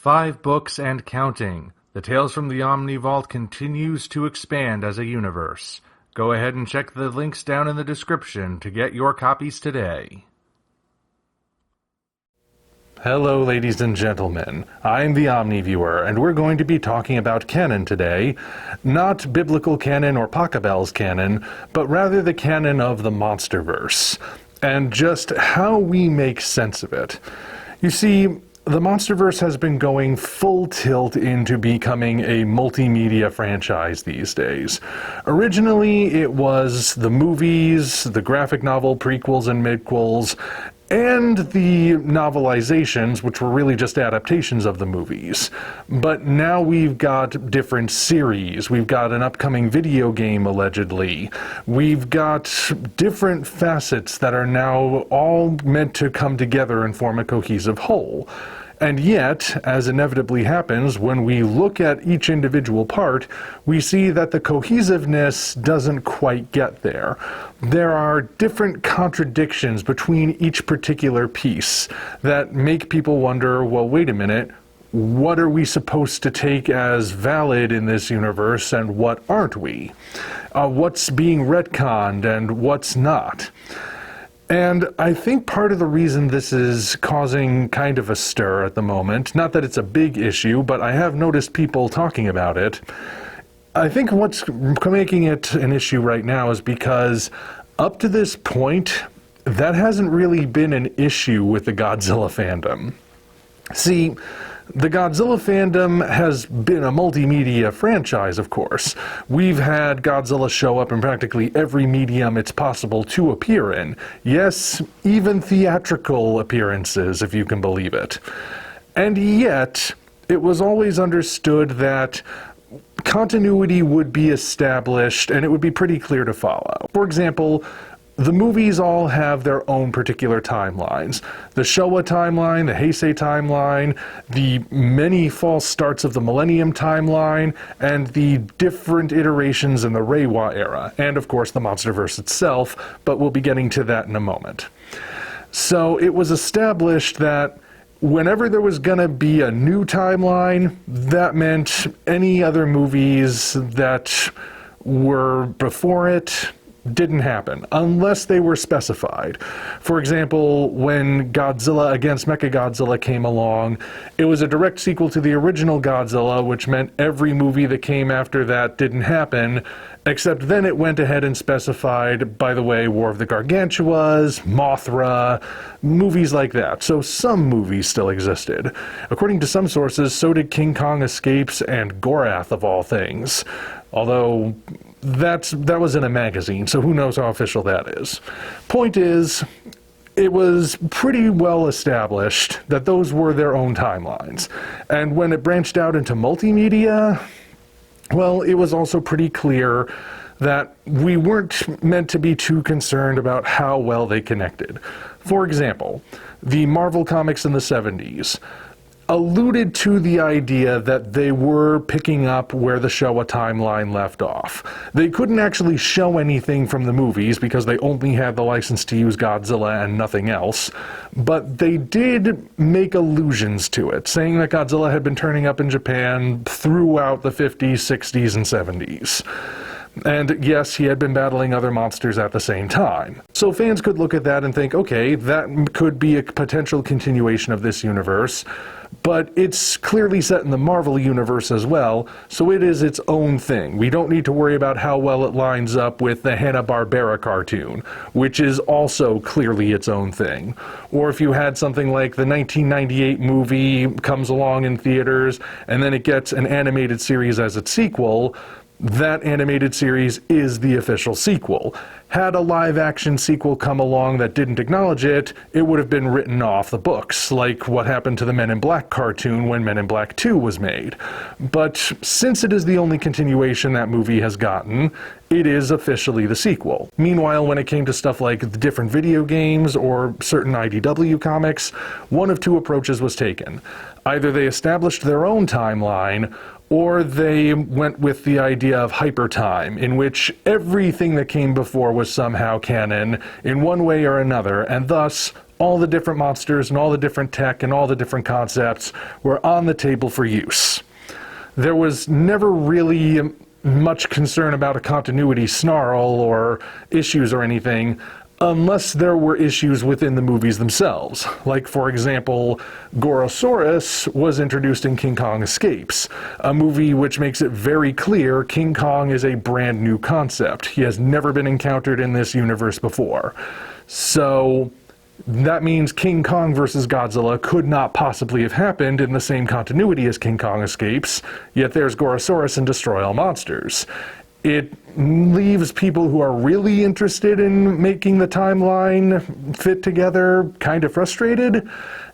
5 books and counting. The Tales from the Omni Vault continues to expand as a universe. Go ahead and check the links down in the description to get your copies today. Hello ladies and gentlemen, I'm the Omni Viewer, and we're going to be talking about canon today. Not biblical canon or Pachelbel's canon, but rather the canon of the MonsterVerse, and just how we make sense of it. You see, the MonsterVerse has been going full tilt into becoming a multimedia franchise these days. Originally, it was the movies, the graphic novel prequels and midquels, and the novelizations, which were really just adaptations of the movies. But now we've got different series. We've got an upcoming video game, allegedly. We've got different facets that are now all meant to come together and form a cohesive whole. And yet, as inevitably happens, when we look at each individual part, we see that the cohesiveness doesn't quite get there. There are different contradictions between each particular piece that make people wonder, well, wait a minute, what are we supposed to take as valid in this universe and what aren't we? What's being retconned and what's not? And I think part of the reason this is causing kind of a stir at the moment, not that it's a big issue, but I have noticed people talking about it. I think what's making it an issue right now is because up to this point, that hasn't really been an issue with the Godzilla fandom. See, the Godzilla fandom has been a multimedia franchise, of course. We've had Godzilla show up in practically every medium it's possible to appear in. Yes, even theatrical appearances, if you can believe it. And yet, it was always understood that continuity would be established and it would be pretty clear to follow. For example, the movies all have their own particular timelines. The Showa timeline, the Heisei timeline, the many false starts of the Millennium timeline, and the different iterations in the Reiwa era, and of course the MonsterVerse itself, but we'll be getting to that in a moment. So it was established that whenever there was going to be a new timeline, that meant any other movies that were before it didn't happen, unless they were specified. For example, when Godzilla against Mechagodzilla came along, it was a direct sequel to the original Godzilla, which meant every movie that came after that didn't happen, except then it went ahead and specified, by the way, War of the Gargantuas, Mothra, movies like that. So some movies still existed. According to some sources, so did King Kong Escapes and Gorath, of all things. Although that was in a magazine, so who knows how official that is. Point is, it was pretty well established that those were their own timelines. And when it branched out into multimedia, well, it was also pretty clear that we weren't meant to be too concerned about how well they connected. For example, the Marvel comics in the 70s alluded to the idea that they were picking up where the Showa timeline left off. They couldn't actually show anything from the movies because they only had the license to use Godzilla and nothing else, but they did make allusions to it, saying that Godzilla had been turning up in Japan throughout the 50s, 60s, and 70s. And yes, he had been battling other monsters at the same time. So fans could look at that and think, okay, that could be a potential continuation of this universe, but it's clearly set in the Marvel universe as well, so it is its own thing. We don't need to worry about how well it lines up with the Hanna-Barbera cartoon, which is also clearly its own thing. Or if you had something like the 1998 movie comes along in theaters, and then it gets an animated series as its sequel, that animated series is the official sequel. Had a live-action sequel come along that didn't acknowledge it, it would have been written off the books, like what happened to the Men in Black cartoon when Men in Black 2 was made. But since it is the only continuation that movie has gotten, it is officially the sequel. Meanwhile, when it came to stuff like the different video games or certain IDW comics, one of two approaches was taken. Either they established their own timeline, or they went with the idea of hypertime, in which everything that came before was somehow canon in one way or another, and thus all the different monsters and all the different tech and all the different concepts were on the table for use. There was never really much concern about a continuity snarl or issues or anything, unless there were issues within the movies themselves. Like, for example, Gorosaurus was introduced in King Kong Escapes, a movie which makes it very clear King Kong is a brand new concept. He has never been encountered in this universe before. So that means King Kong versus Godzilla could not possibly have happened in the same continuity as King Kong Escapes, yet there's Gorosaurus and Destroy All Monsters. It leaves people who are really interested in making the timeline fit together kind of frustrated,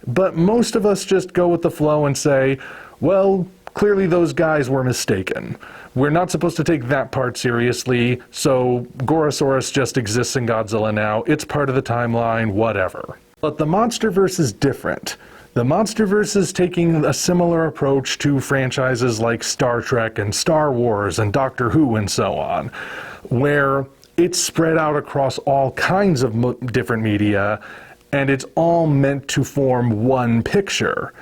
but most of us just go with the flow and say, well, clearly those guys were mistaken. We're not supposed to take that part seriously, so Gorosaurus just exists in Godzilla now. It's part of the timeline, whatever. But the MonsterVerse is different. The MonsterVerse is taking a similar approach to franchises like Star Trek and Star Wars and Doctor Who and so on, where it's spread out across all kinds of different media, and it's all meant to form one picture.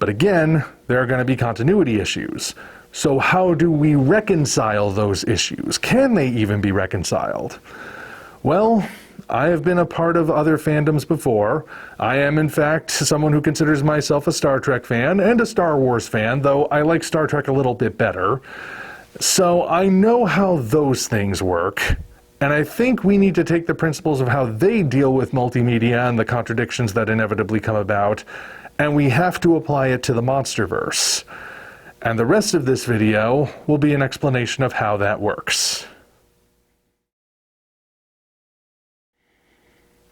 But again, there are going to be continuity issues. So how do we reconcile those issues? Can they even be reconciled? Well, I have been a part of other fandoms before. I am, in fact, someone who considers myself a Star Trek fan and a Star Wars fan, though I like Star Trek a little bit better. So I know how those things work, and I think we need to take the principles of how they deal with multimedia and the contradictions that inevitably come about, and we have to apply it to the MonsterVerse. And the rest of this video will be an explanation of how that works.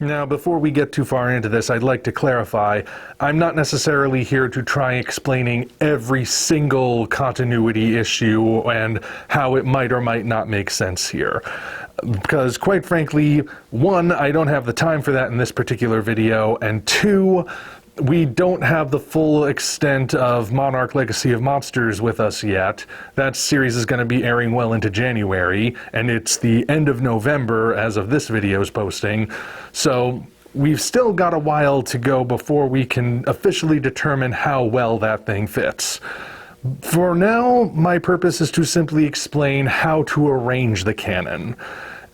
Now, before we get too far into this, I'd like to clarify, I'm not necessarily here to try explaining every single continuity issue and how it might or might not make sense here. Because, quite frankly, one, I don't have the time for that in this particular video, and two, we don't have the full extent of Monarch Legacy of Monsters with us yet. That series is going to be airing well into January, and it's the end of November as of this video's posting. So we've still got a while to go before we can officially determine how well that thing fits. For now, my purpose is to simply explain how to arrange the canon.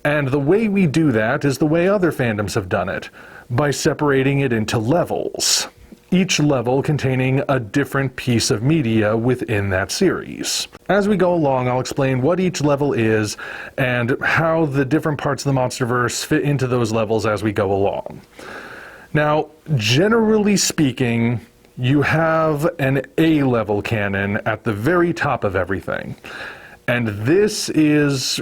And the way we do that is the way other fandoms have done it, by separating it into levels, each level containing a different piece of media within that series. As we go along, I'll explain what each level is and how the different parts of the MonsterVerse fit into those levels as we go along. Now, generally speaking, you have an A-level canon at the very top of everything. And this is,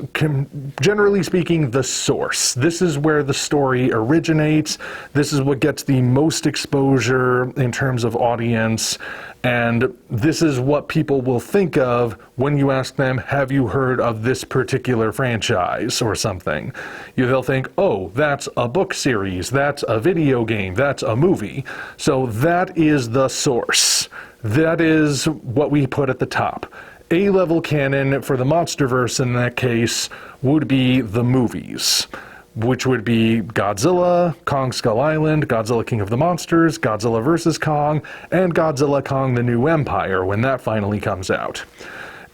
generally speaking, the source. This is where the story originates. This is what gets the most exposure in terms of audience. And this is what people will think of when you ask them, have you heard of this particular franchise or something? They'll think, oh, that's a book series, that's a video game, that's a movie. So that is the source. That is what we put at the top. A-level canon for the MonsterVerse in that case would be the movies, which would be Godzilla, Kong Skull Island, Godzilla King of the Monsters, Godzilla vs. Kong, and Godzilla Kong the New Empire when that finally comes out.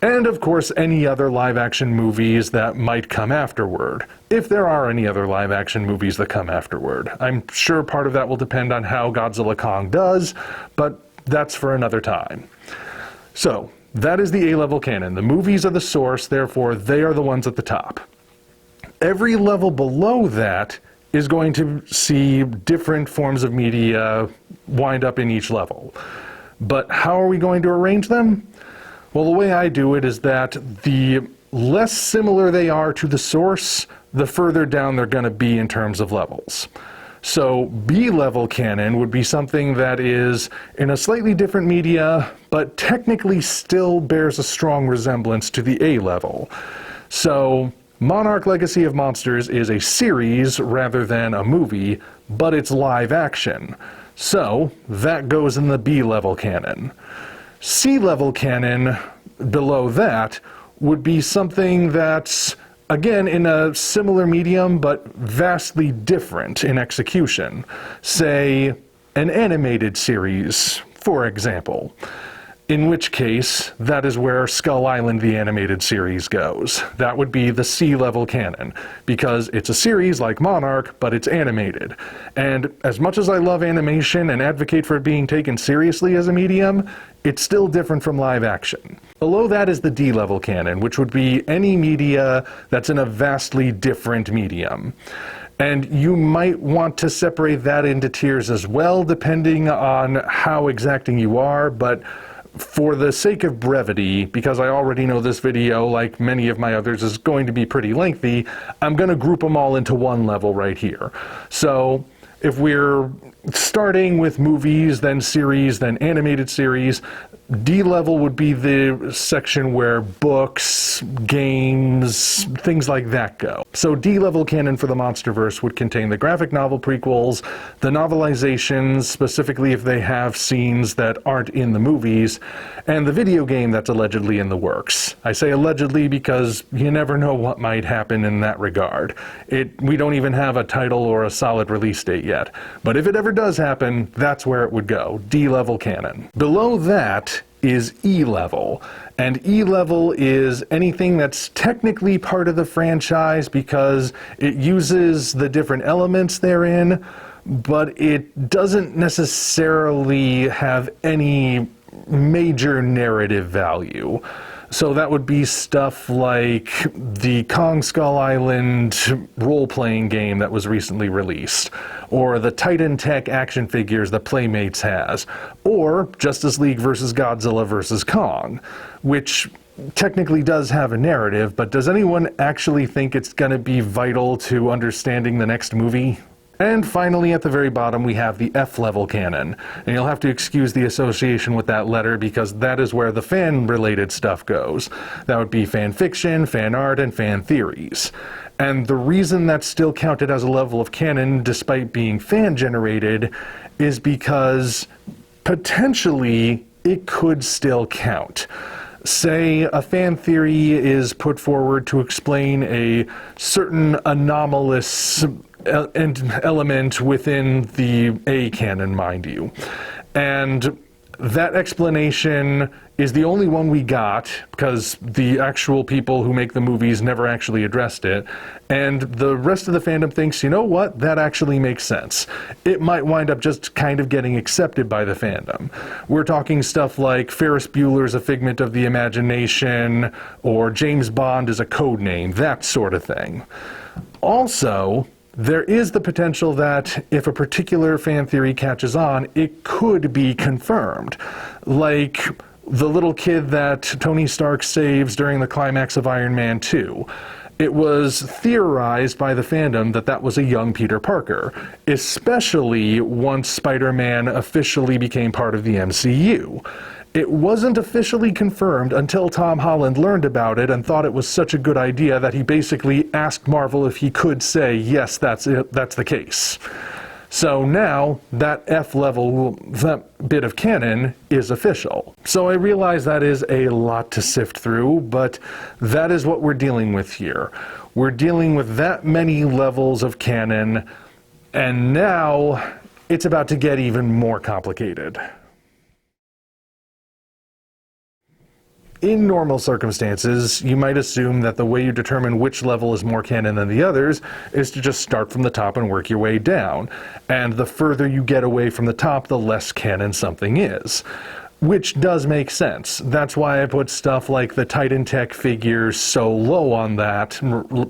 And of course any other live-action movies that might come afterward, if there are any other live-action movies that come afterward. I'm sure part of that will depend on how Godzilla Kong does, but that's for another time. So, that is the A-level canon. The movies are the source, therefore they are the ones at the top. Every level below that is going to see different forms of media wind up in each level. But how are we going to arrange them? Well, the way I do it is that the less similar they are to the source, the further down they're going to be in terms of levels. So B-level canon would be something that is in a slightly different media, but technically still bears a strong resemblance to the A-level. So Monarch Legacy of Monsters is a series rather than a movie, but it's live action. So that goes in the B-level canon. C-level canon below that would be something that's, again, in a similar medium, but vastly different in execution. Say, an animated series, for example. In which case, that is where Skull Island the animated series goes. That would be the C-level canon, because it's a series like Monarch, but it's animated. And as much as I love animation and advocate for it being taken seriously as a medium, it's still different from live action. Below that is the D-level canon, which would be any media that's in a vastly different medium. And you might want to separate that into tiers as well, depending on how exacting you are, but for the sake of brevity, because I already know this video, like many of my others, is going to be pretty lengthy, I'm going to group them all into one level right here. So if we're starting with movies, then series, then animated series, D level would be the section where books, games, things like that go. So D level canon for the MonsterVerse would contain the graphic novel prequels, the novelizations, specifically if they have scenes that aren't in the movies, and the video game that's allegedly in the works. I say allegedly because you never know what might happen in that regard. We don't even have a title or a solid release date yet. But if it ever does happen, that's where it would go, D level canon. Below that is E-level, and E-level is anything that's technically part of the franchise because it uses the different elements therein, but it doesn't necessarily have any major narrative value. So that would be stuff like the Kong Skull Island role-playing game that was recently released, or the Titan Tech action figures that Playmates has, or Justice League vs. Godzilla vs. Kong, which technically does have a narrative, but does anyone actually think it's going to be vital to understanding the next movie? And finally, at the very bottom, we have the F-level canon. And you'll have to excuse the association with that letter because that is where the fan-related stuff goes. That would be fan fiction, fan art, and fan theories. And the reason that's still counted as a level of canon, despite being fan-generated, is because potentially it could still count. Say a fan theory is put forward to explain a certain anomalous element within the A canon, mind you. And that explanation is the only one we got because the actual people who make the movies never actually addressed it. And the rest of the fandom thinks, you know what, that actually makes sense. It might wind up just kind of getting accepted by the fandom. We're talking stuff like Ferris Bueller's a figment of the imagination, or James Bond is a code name, that sort of thing. Also, there is the potential that if a particular fan theory catches on, it could be confirmed. Like the little kid that Tony Stark saves during the climax of Iron Man 2. It was theorized by the fandom that that was a young Peter Parker, especially once Spider-Man officially became part of the MCU. It wasn't officially confirmed until Tom Holland learned about it and thought it was such a good idea that he basically asked Marvel if he could say, yes, that's it, that's the case. So now, that F-level, that bit of canon, is official. So I realize that is a lot to sift through, but that is what we're dealing with here. We're dealing with that many levels of canon, and now it's about to get even more complicated. In normal circumstances, you might assume that the way you determine which level is more canon than the others is to just start from the top and work your way down. And the further you get away from the top, the less canon something is. Which does make sense. That's why I put stuff like the Titan Tech figures so low on that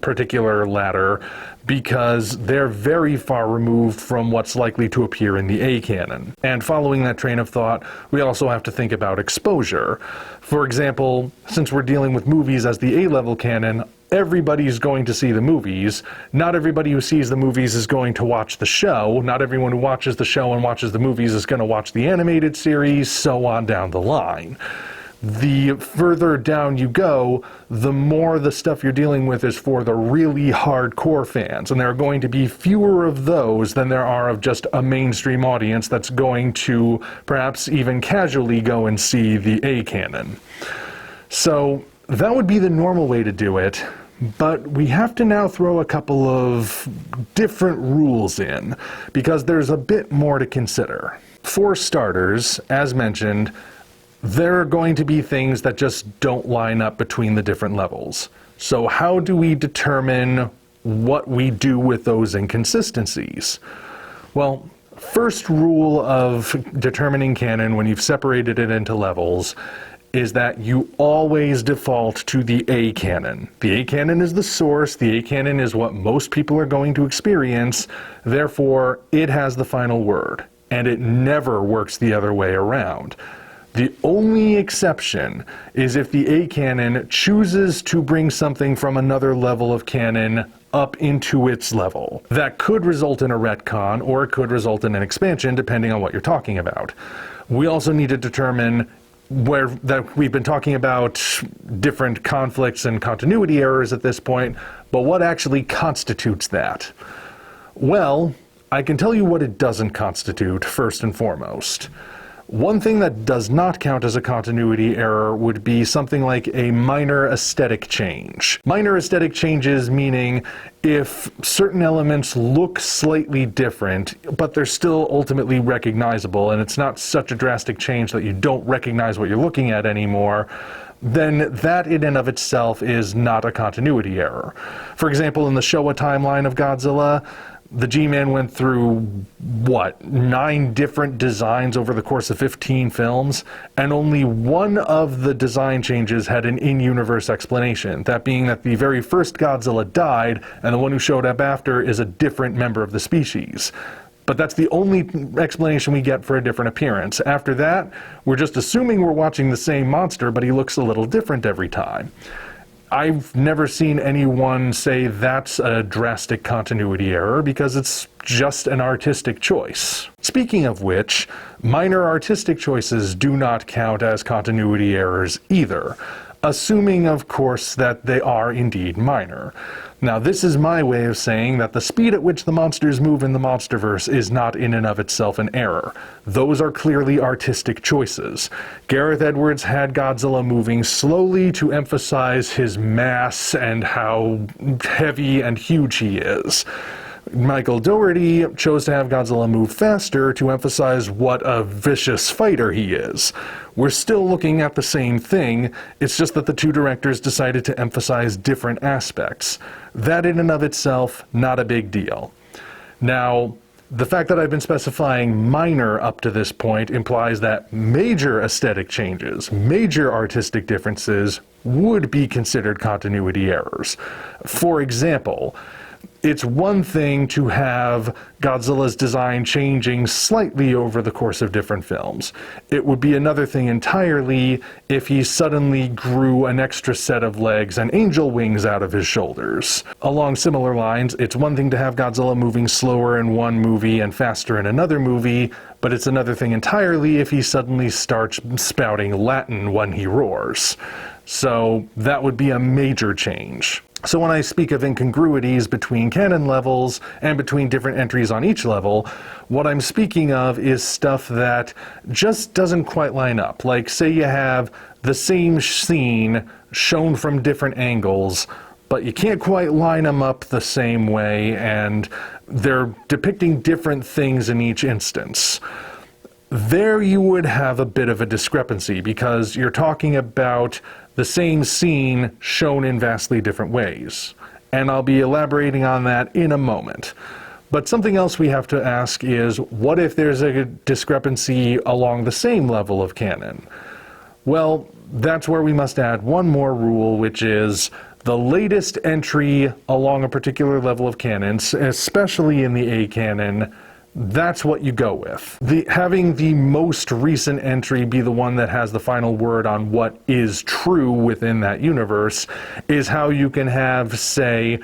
particular ladder, because they're very far removed from what's likely to appear in the A canon. And following that train of thought, we also have to think about exposure. For example, since we're dealing with movies as the A-level canon, everybody's going to see the movies. Not everybody who sees the movies is going to watch the show. Not everyone who watches the show and watches the movies is going to watch the animated series, so on down the line. The further down you go, the more the stuff you're dealing with is for the really hardcore fans, and there are going to be fewer of those than there are of just a mainstream audience that's going to perhaps even casually go and see the A canon. So that would be the normal way to do it, but we have to now throw a couple of different rules in, because there's a bit more to consider. For starters, as mentioned, there are going to be things that just don't line up between the different levels. So how do we determine what we do with those inconsistencies? Well, first rule of determining canon when you've separated it into levels is that you always default to the A canon. The A canon is the source, the A canon is what most people are going to experience, therefore it has the final word, and it never works the other way around. The only exception is if the A canon chooses to bring something from another level of canon up into its level. That could result in a retcon, or it could result in an expansion, depending on what you're talking about. We also need to determine that we've been talking about different conflicts and continuity errors at this point, but what actually constitutes that? Well, I can tell you what it doesn't constitute, first and foremost. One thing that does not count as a continuity error would be something like a minor aesthetic change. Minor aesthetic changes meaning if certain elements look slightly different, but they're still ultimately recognizable, and it's not such a drastic change that you don't recognize what you're looking at anymore, then that in and of itself is not a continuity error. For example, in the Showa timeline of Godzilla, the G-Man went through, 9 different designs over the course of 15 films, and only one of the design changes had an in-universe explanation, that being that the very first Godzilla died, and the one who showed up after is a different member of the species. But that's the only explanation we get for a different appearance. After that, we're just assuming we're watching the same monster, but he looks a little different every time. I've never seen anyone say that's a drastic continuity error because it's just an artistic choice. Speaking of which, minor artistic choices do not count as continuity errors either, assuming, of course, that they are indeed minor. Now, this is my way of saying that the speed at which the monsters move in the MonsterVerse is not in and of itself an error. Those are clearly artistic choices. Gareth Edwards had Godzilla moving slowly to emphasize his mass and how heavy and huge he is. Michael Dougherty chose to have Godzilla move faster to emphasize what a vicious fighter he is. We're still looking at the same thing, it's just that the two directors decided to emphasize different aspects. That in and of itself, not a big deal. Now, the fact that I've been specifying minor up to this point implies that major aesthetic changes, major artistic differences, would be considered continuity errors. For example, it's one thing to have Godzilla's design changing slightly over the course of different films. It would be another thing entirely if he suddenly grew an extra set of legs and angel wings out of his shoulders. Along similar lines, it's one thing to have Godzilla moving slower in one movie and faster in another movie, but it's another thing entirely if he suddenly starts spouting Latin when he roars. So that would be a major change. So when I speak of incongruities between canon levels and between different entries on each level, what I'm speaking of is stuff that just doesn't quite line up. Like, say you have the same scene shown from different angles, but you can't quite line them up the same way, and they're depicting different things in each instance. There you would have a bit of a discrepancy because you're talking about the same scene shown in vastly different ways. And I'll be elaborating on that in a moment. But something else we have to ask is, what if there's a discrepancy along the same level of canon? Well, that's where we must add one more rule, which is the latest entry along a particular level of canon, especially in the A canon, that's what you go with. Having the most recent entry be the one that has the final word on what is true within that universe is how you can have, say,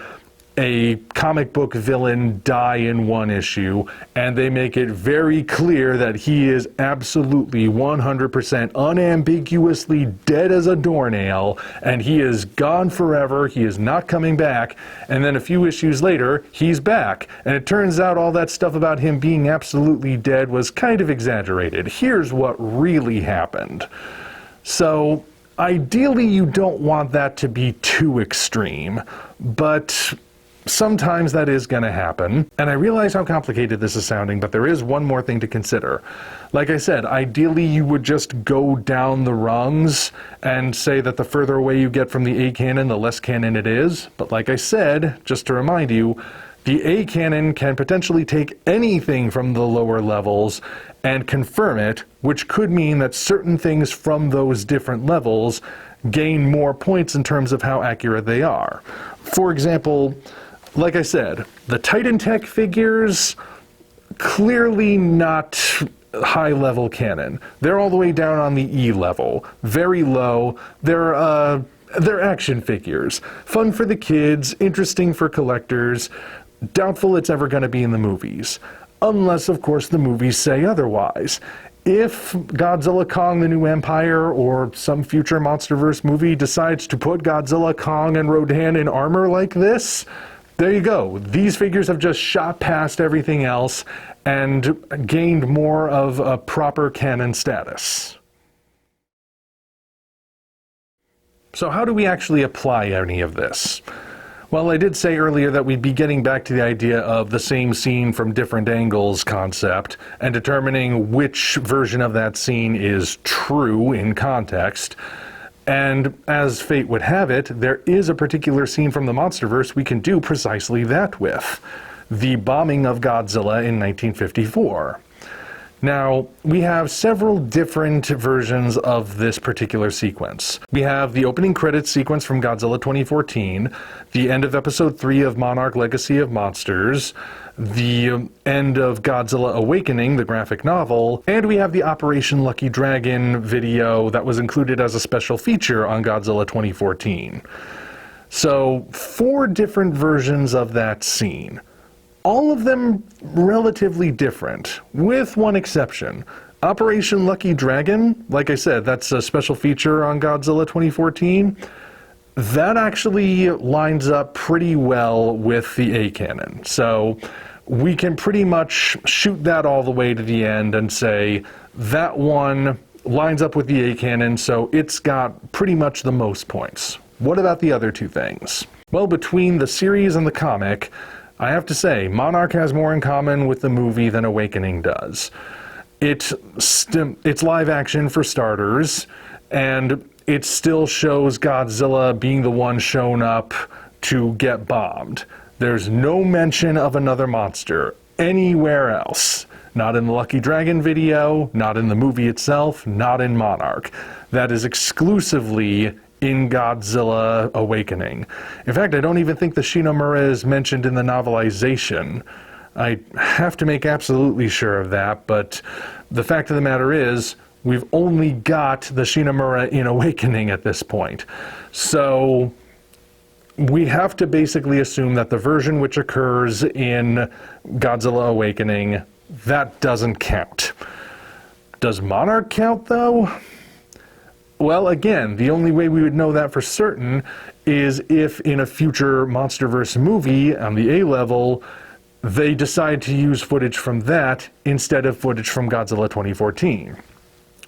a comic book villain die in one issue, and they make it very clear that he is absolutely 100% unambiguously dead as a doornail, and he is gone forever, he is not coming back, and then a few issues later, he's back. And it turns out all that stuff about him being absolutely dead was kind of exaggerated. Here's what really happened. So, Ideally, you don't want that to be too extreme, but sometimes that is going to happen. And I realize how complicated this is sounding, but there is one more thing to consider. Like I said, ideally you would just go down the rungs and say that the further away you get from the A canon, the less canon it is. But like I said, just to remind you, the A canon can potentially take anything from the lower levels and confirm it, which could mean that certain things from those different levels gain more points in terms of how accurate they are. For example, like I said, the Titan Tech figures, clearly not high-level canon. They're all the way down on the E level, very low. They're action figures. Fun for the kids, interesting for collectors. Doubtful it's ever going to be in the movies. Unless, of course, the movies say otherwise. If Godzilla Kong the New Empire or some future MonsterVerse movie decides to put Godzilla, Kong, and Rodan in armor like this, there you go. These figures have just shot past everything else and gained more of a proper canon status. So how do we actually apply any of this? Well, I did say earlier that we'd be getting back to the idea of the same scene from different angles concept and determining which version of that scene is true in context. And as fate would have it, there is a particular scene from the MonsterVerse we can do precisely that with. The bombing of Godzilla in 1954. Now, we have several different versions of this particular sequence. We have the opening credits sequence from Godzilla 2014, the end of episode 3 of Monarch Legacy of Monsters, the end of Godzilla Awakening, the graphic novel, and we have the Operation Lucky Dragon video that was included as a special feature on Godzilla 2014. So, 4 different versions of that scene. All of them relatively different, with one exception. Operation Lucky Dragon, like I said, that's a special feature on Godzilla 2014. That actually lines up pretty well with the A canon. So we can pretty much shoot that all the way to the end and say that one lines up with the A canon, so it's got pretty much the most points. What about the other 2 things? Well, between the series and the comic, I have to say, Monarch has more in common with the movie than Awakening does. It's live action for starters, and it still shows Godzilla being the one shown up to get bombed. There's no mention of another monster anywhere else. Not in the Lucky Dragon video, not in the movie itself, not in Monarch. That is exclusively in Godzilla Awakening. In fact, I don't even think the Shinomura is mentioned in the novelization. I have to make absolutely sure of that, but the fact of the matter is, we've only got the Shinomura in Awakening at this point. So we have to basically assume that the version which occurs in Godzilla Awakening, that doesn't count. Does Monarch count, though? Well, again, the only way we would know that for certain is if in a future MonsterVerse movie on the A level, they decide to use footage from that instead of footage from Godzilla 2014.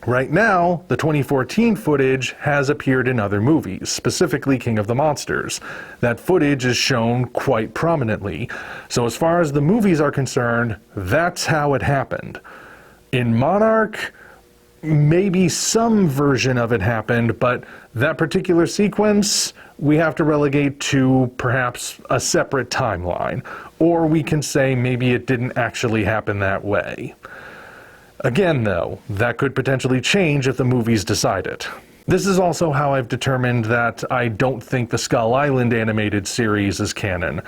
Right now, the 2014 footage has appeared in other movies, specifically King of the Monsters. That footage is shown quite prominently. So as far as the movies are concerned, that's how it happened. In Monarch, maybe some version of it happened, but that particular sequence we have to relegate to perhaps a separate timeline. Or we can say maybe it didn't actually happen that way. Again, though, that could potentially change if the movies decide it. This is also how I've determined that I don't think the Skull Island animated series is canon,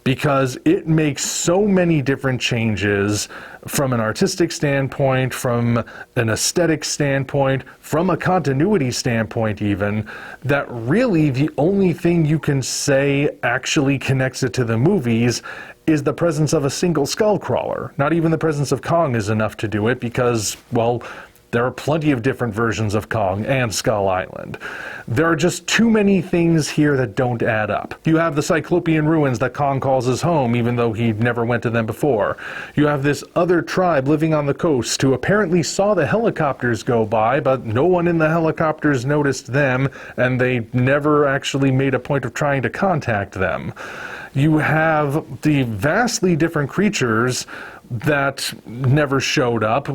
because it makes so many different changes from an artistic standpoint, from an aesthetic standpoint, from a continuity standpoint even, that really the only thing you can say actually connects it to the movies is the presence of a single skull crawler. Not even the presence of Kong is enough to do it because, well, There are plenty of different versions of Kong and Skull Island. There are just too many things here that don't add up. You have the Cyclopean ruins that Kong calls his home, even though he never went to them before. You have this other tribe living on the coast who apparently saw the helicopters go by, but no one in the helicopters noticed them, and they never actually made a point of trying to contact them. You have the vastly different creatures that never showed up,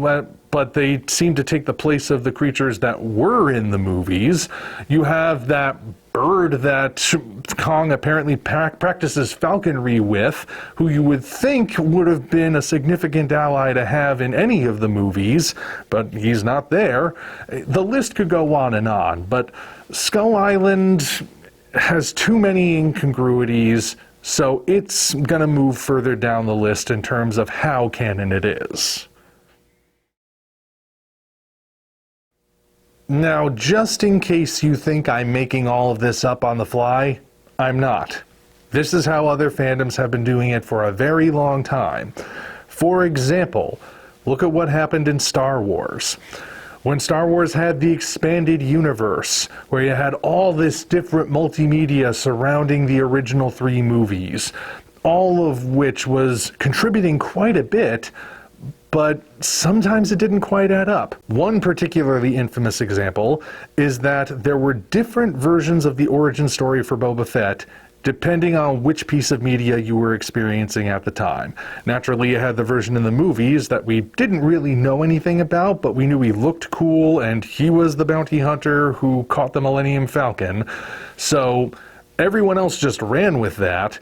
but they seem to take the place of the creatures that were in the movies. You have that bird that Kong apparently practices falconry with, who you would think would have been a significant ally to have in any of the movies, but he's not there. The list could go on, but Skull Island has too many incongruities, so it's going to move further down the list in terms of how canon it is. Now, just in case you think I'm making all of this up on the fly, I'm not. This is how other fandoms have been doing it for a very long time. For example, look at what happened in Star Wars. When Star Wars had the expanded universe, where you had all this different multimedia surrounding the original 3 movies, all of which was contributing quite a bit, but sometimes it didn't quite add up. One particularly infamous example is that there were different versions of the origin story for Boba Fett depending on which piece of media you were experiencing at the time. Naturally, you had the version in the movies that we didn't really know anything about, but we knew he looked cool and he was the bounty hunter who caught the Millennium Falcon. So everyone else just ran with that,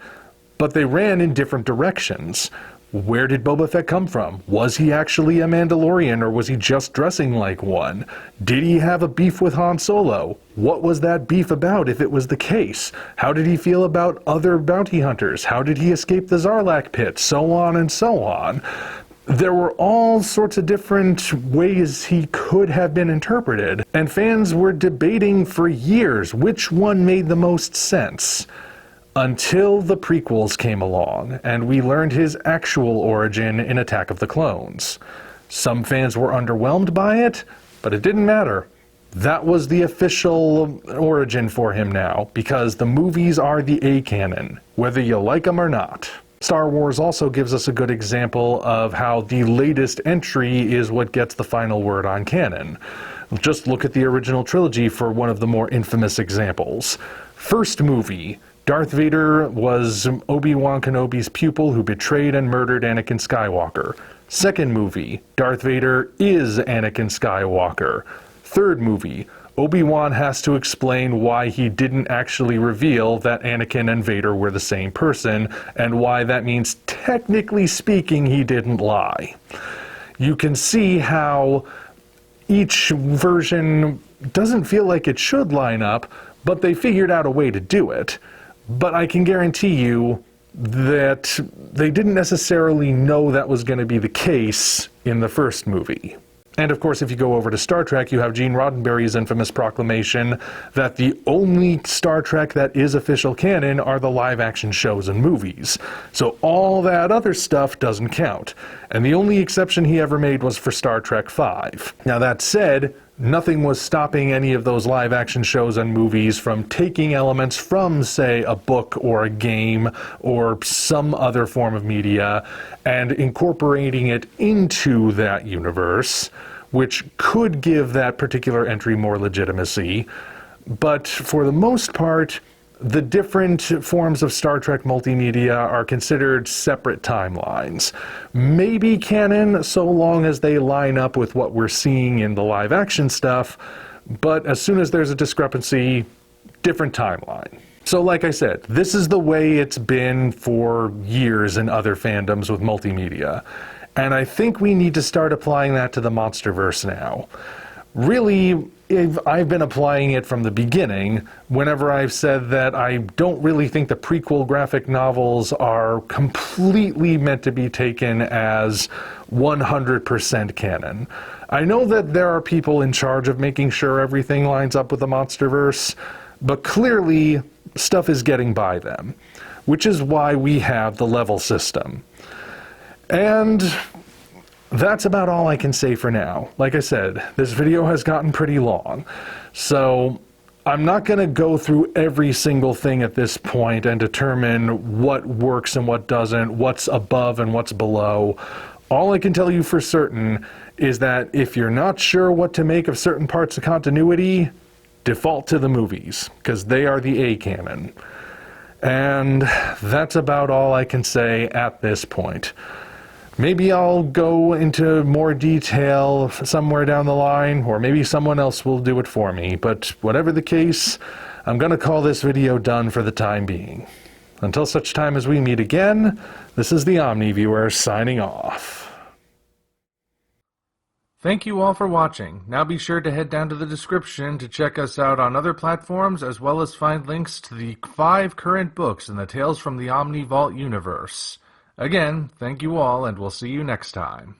but they ran in different directions. Where did Boba Fett come from? Was he actually a Mandalorian, or was he just dressing like one? Did he have a beef with Han Solo? What was that beef about if it was the case? How did he feel about other bounty hunters? How did he escape the Sarlacc pit? So on and so on. There were all sorts of different ways he could have been interpreted, and fans were debating for years which one made the most sense. Until the prequels came along, and we learned his actual origin in Attack of the Clones. Some fans were underwhelmed by it, but it didn't matter. That was the official origin for him now, because the movies are the A-canon, whether you like them or not. Star Wars also gives us a good example of how the latest entry is what gets the final word on canon. Just look at the original trilogy for one of the more infamous examples. First movie, Darth Vader was Obi-Wan Kenobi's pupil who betrayed and murdered Anakin Skywalker. Second movie, Darth Vader is Anakin Skywalker. Third movie, Obi-Wan has to explain why he didn't actually reveal that Anakin and Vader were the same person, and why that means, technically speaking, he didn't lie. You can see how each version doesn't feel like it should line up, but they figured out a way to do it. But I can guarantee you that they didn't necessarily know that was going to be the case in the first movie. And of course, if you go over to Star Trek, you have Gene Roddenberry's infamous proclamation that the only Star Trek that is official canon are the live-action shows and movies. So all that other stuff doesn't count. And the only exception he ever made was for Star Trek V. Now that said, nothing was stopping any of those live-action shows and movies from taking elements from, say, a book or a game or some other form of media and incorporating it into that universe, which could give that particular entry more legitimacy. But for the most part, the different forms of Star Trek multimedia are considered separate timelines. Maybe canon, so long as they line up with what we're seeing in the live-action stuff, but as soon as there's a discrepancy, different timeline. So like I said, this is the way it's been for years in other fandoms with multimedia, and I think we need to start applying that to the MonsterVerse now. Really, I've been applying it from the beginning whenever I've said that I don't really think the prequel graphic novels are completely meant to be taken as 100% canon. I know that there are people in charge of making sure everything lines up with the MonsterVerse, but clearly stuff is getting by them, which is why we have the level system. And that's about all I can say for now. Like I said, this video has gotten pretty long, so I'm not going to go through every single thing at this point and determine what works and what doesn't, what's above and what's below. All I can tell you for certain is that if you're not sure what to make of certain parts of continuity, default to the movies, because they are the A canon. And that's about all I can say at this point. Maybe I'll go into more detail somewhere down the line, or maybe someone else will do it for me, but whatever the case, I'm going to call this video done for the time being. Until such time as we meet again, this is the Omni Viewer signing off. Thank you all for watching. Now be sure to head down to the description to check us out on other platforms, as well as find links to the 5 current books in the Tales from the Omni Vault universe. Again, thank you all, and we'll see you next time.